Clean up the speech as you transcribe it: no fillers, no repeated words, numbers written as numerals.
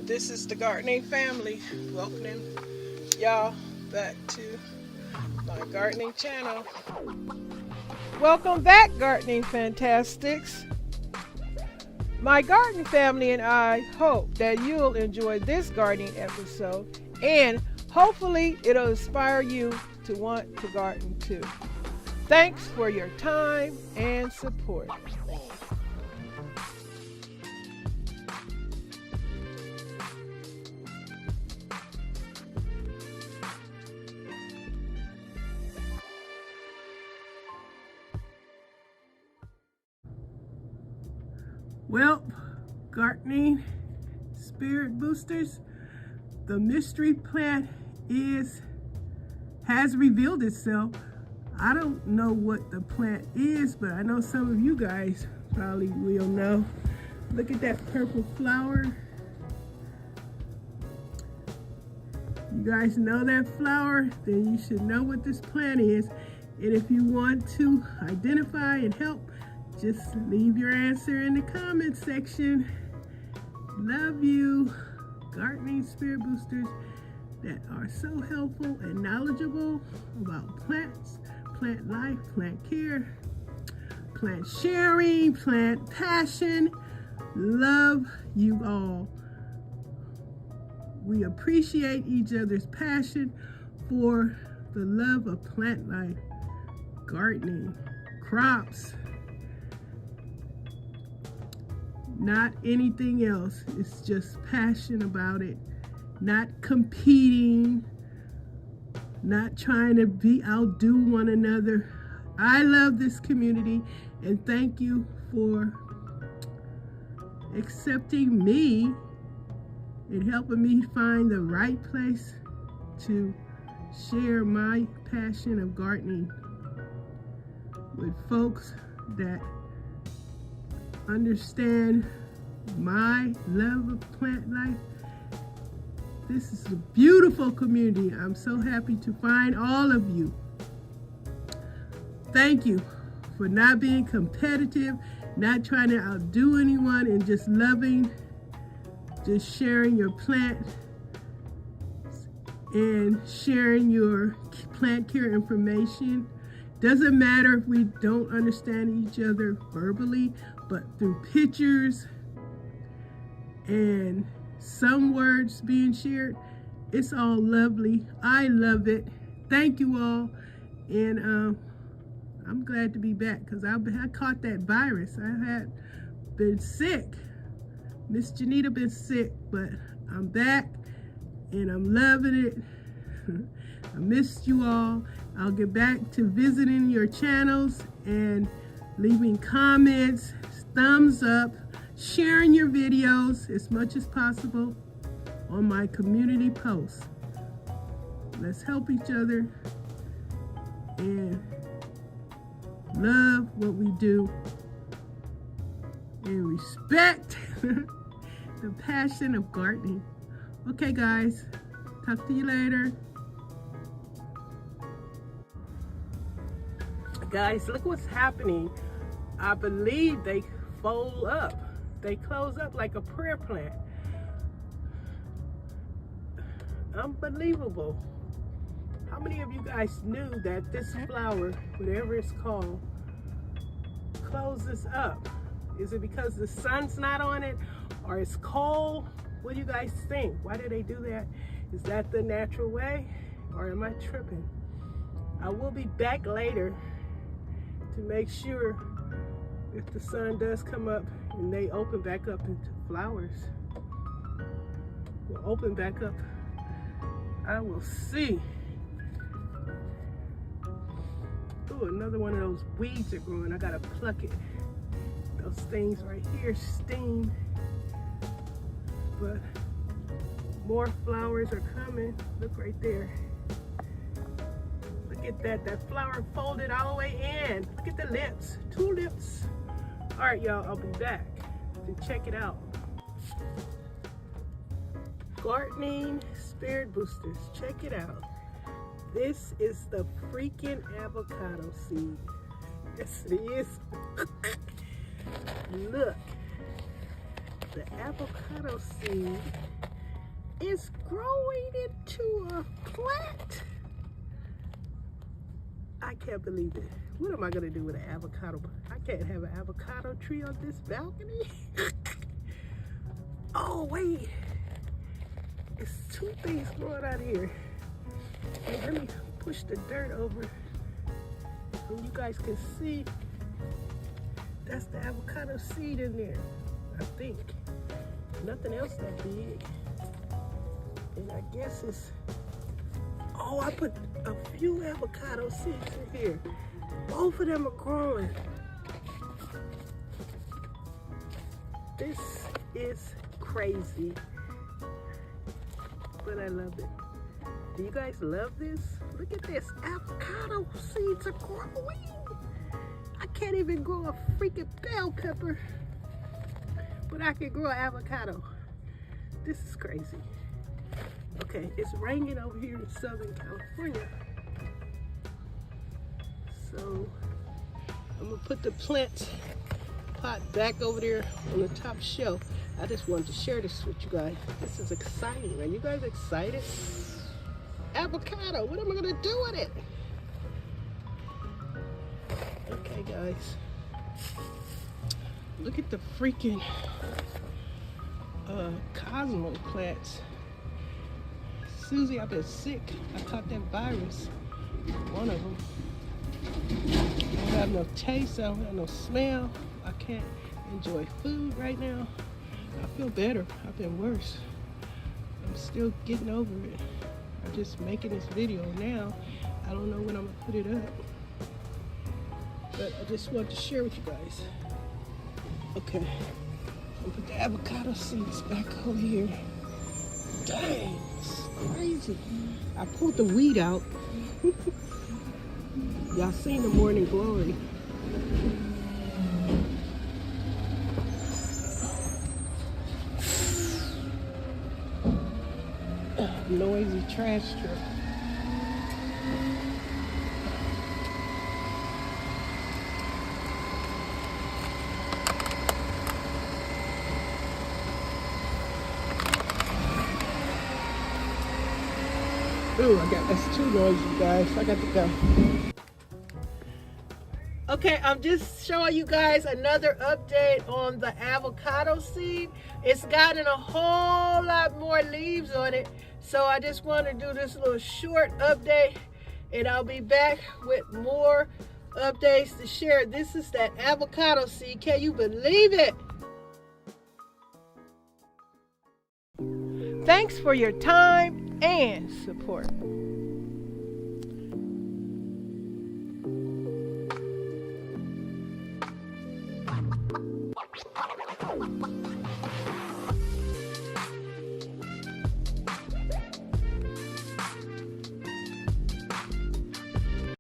This is the gardening family. Welcoming y'all back to my gardening channel. Welcome back, gardening fantastics. My garden family and I hope that you'll enjoy this gardening episode, and hopefully it'll inspire you to want to garden too. Thanks for your time and support. Well, gardening spirit boosters, the mystery plant has revealed itself. I don't know what the plant is, but I know some of you guys probably will know. Look at that purple flower. You guys know that flower? Then you should know what this plant is. And if you want to identify and help, just leave your answer in the comment section. Love you, gardening spirit boosters that are so helpful and knowledgeable about plants, plant life, plant care, plant sharing, plant passion. Love you all. We appreciate each other's passion for the love of plant life, gardening, crops, not anything else. It's just passion about it, not competing, not trying to outdo one another. I love this community, and thank you for accepting me and helping me find the right place to share my passion of gardening with folks that understand my love of plant life. This is a beautiful community. I'm so happy to find all of you. Thank you for not being competitive, not trying to outdo anyone, and just loving, just sharing your plant and sharing your plant care information. Doesn't matter if we don't understand each other verbally, but through pictures and some words being shared, it's all lovely. I love it. Thank you all. And I'm glad to be back because I caught that virus. I had been sick. Miss Janita been sick, but I'm back and I'm loving it. I missed you all. I'll get back to visiting your channels and leaving comments, thumbs up, sharing your videos as much as possible on my community posts. Let's help each other and love what we do and respect the passion of gardening. Okay, guys, talk to you later. Guys, look what's happening. I believe they fold up. They close up like a prayer plant. Unbelievable. How many of you guys knew that this flower, whatever it's called, closes up? Is it because the sun's not on it or it's cold? What do you guys think? Why do they do that? Is that the natural way or am I tripping? I will be back later to make sure if the sun does come up and they open back up into flowers, will open back up. I will see. Ooh, another one of those weeds are growing. I gotta pluck it. Those things right here sting. But more flowers are coming. Look right there. Look at that. That flower folded all the way in. Look at the lips. 2 lips. All right, y'all. I'll be back to check it out. Gardening spirit boosters. Check it out. This is the freaking avocado seed. Yes, it is. Look. The avocado seed is growing into a plant. I can't believe it. What am I gonna do with an avocado? I can't have an avocado tree on this balcony. Oh wait, it's two things growing out here. Hey, let me push the dirt over so you guys can see. That's the avocado seed in there, I think. Nothing else that big. And I guess it's, oh, I put a few avocado seeds in here. Both of them are growing. This is crazy, but I love it. Do you guys love this? Look at this, avocado seeds are growing. I can't even grow a freaking bell pepper, but I can grow an avocado. This is crazy. Okay, it's raining over here in Southern California. So I'm gonna put the plant pot back over there on the top shelf. I just wanted to share this with you guys. This is exciting, man. You guys excited? Avocado, what am I gonna do with it? Okay, guys. Look at the freaking Cosmo plants. Susie, I've been sick. I caught that virus. One of them. I don't have no taste. I don't have no smell. I can't enjoy food right now. I feel better. I've been worse. I'm still getting over it. I'm just making this video now. I don't know when I'm gonna put it up. But I just wanted to share with you guys. Okay. I'll put the avocado seeds back over here. Dang, it's crazy. I pulled the weed out. Y'all seen the morning glory. Noisy trash truck. Ooh, that's too noisy, guys. I got to go. Okay, I'm just showing you guys another update on the avocado seed. It's gotten a whole lot more leaves on it. So I just want to do this little short update, and I'll be back with more updates to share. This is that avocado seed. Can you believe it? Thanks for your time and support.